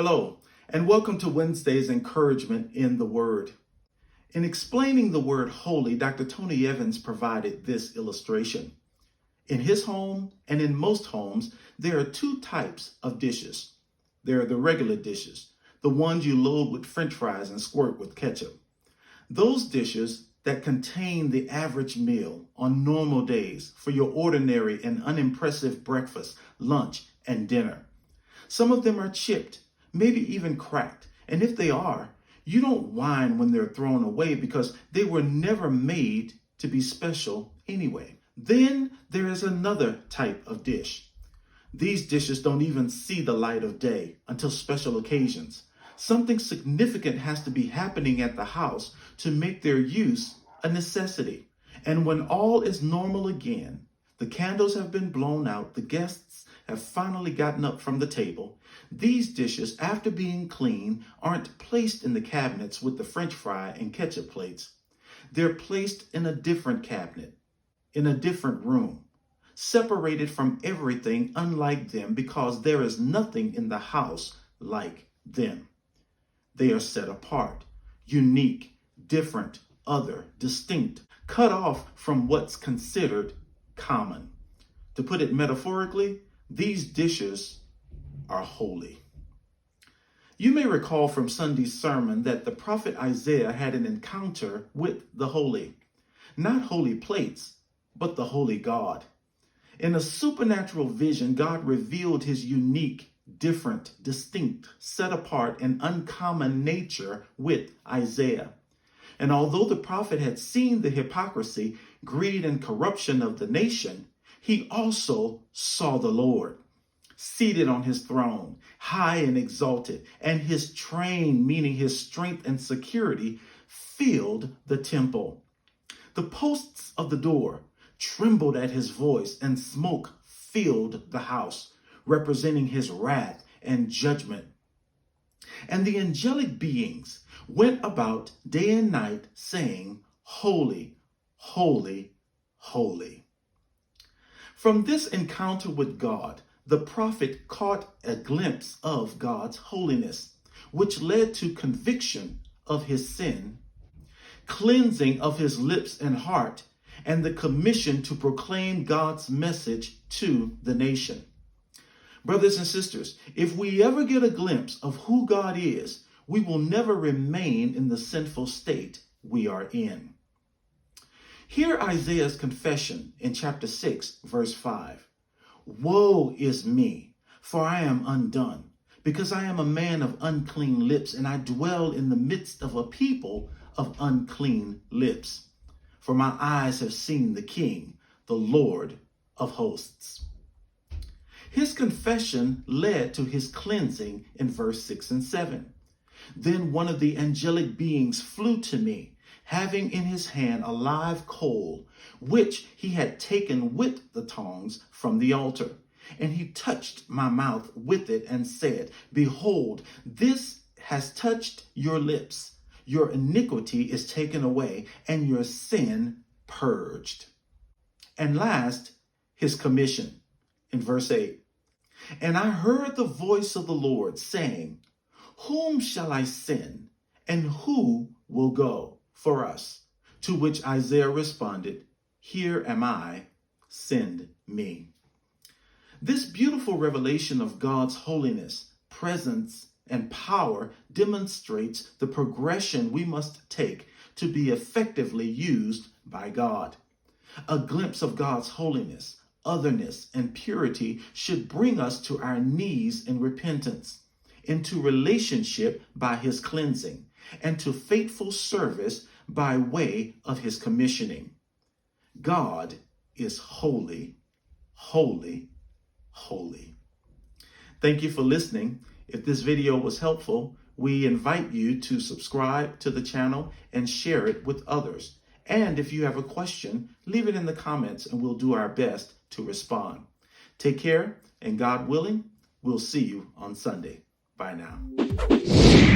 Hello, and welcome to Wednesday's Encouragement in the Word. In explaining the word holy, Dr. Tony Evans provided this illustration. In his home and in most homes, there are two types of dishes. There are the regular dishes, the ones you load with French fries and squirt with ketchup. Those dishes that contain the average meal on normal days for your ordinary and unimpressive breakfast, lunch, and dinner. Some of them are chipped, maybe even cracked. And if they are, you don't whine when they're thrown away because they were never made to be special anyway. Then there is another type of dish. These dishes don't even see the light of day until special occasions. Something significant has to be happening at the house to make their use a necessity. And when all is normal again, the candles have been blown out, the guests have finally gotten up from the table, these dishes, after being clean, aren't placed in the cabinets with the French fry and ketchup plates. They're placed in a different cabinet, in a different room, separated from everything unlike them because there is nothing in the house like them. They are set apart, unique, different, other, distinct, cut off from what's considered common. To put it metaphorically, these dishes are holy. You may recall from Sunday's sermon that the prophet Isaiah had an encounter with the holy. Not holy plates, but the holy God. In a supernatural vision, God revealed his unique, different, distinct, set apart, and uncommon nature with Isaiah. And although the prophet had seen the hypocrisy, greed, and corruption of the nation, he also saw the Lord, seated on his throne, high and exalted, and his train, meaning his strength and security, filled the temple. The posts of the door trembled at his voice, and smoke filled the house, representing his wrath and judgment. And the angelic beings went about day and night saying, "Holy, holy, holy." From this encounter with God, the prophet caught a glimpse of God's holiness, which led to conviction of his sin, cleansing of his lips and heart, and the commission to proclaim God's message to the nation. Brothers and sisters, if we ever get a glimpse of who God is, we will never remain in the sinful state we are in. Hear Isaiah's confession in chapter 6, verse 5. "Woe is me, for I am undone, because I am a man of unclean lips, and I dwell in the midst of a people of unclean lips. For my eyes have seen the King, the Lord of hosts." His confession led to his cleansing in verse 6 and 7. "Then one of the angelic beings flew to me, having in his hand a live coal, which he had taken with the tongs from the altar. And he touched my mouth with it and said, 'Behold, this has touched your lips. Your iniquity is taken away, and your sin purged.'" And last, his commission in verse 8. "And I heard the voice of the Lord saying, 'Whom shall I send, and who will go for us?' To which Isaiah responded, 'Here am I, send me.'" This beautiful revelation of God's holiness, presence, and power demonstrates the progression we must take to be effectively used by God. A glimpse of God's holiness, otherness, and purity should bring us to our knees in repentance, into relationship by his cleansing, and to faithful service by way of his commissioning. God is holy, holy, holy. Thank you for listening. If this video was helpful, we invite you to subscribe to the channel and share it with others. And if you have a question, leave it in the comments and we'll do our best to respond. Take care, and God willing, we'll see you on Sunday. Bye now.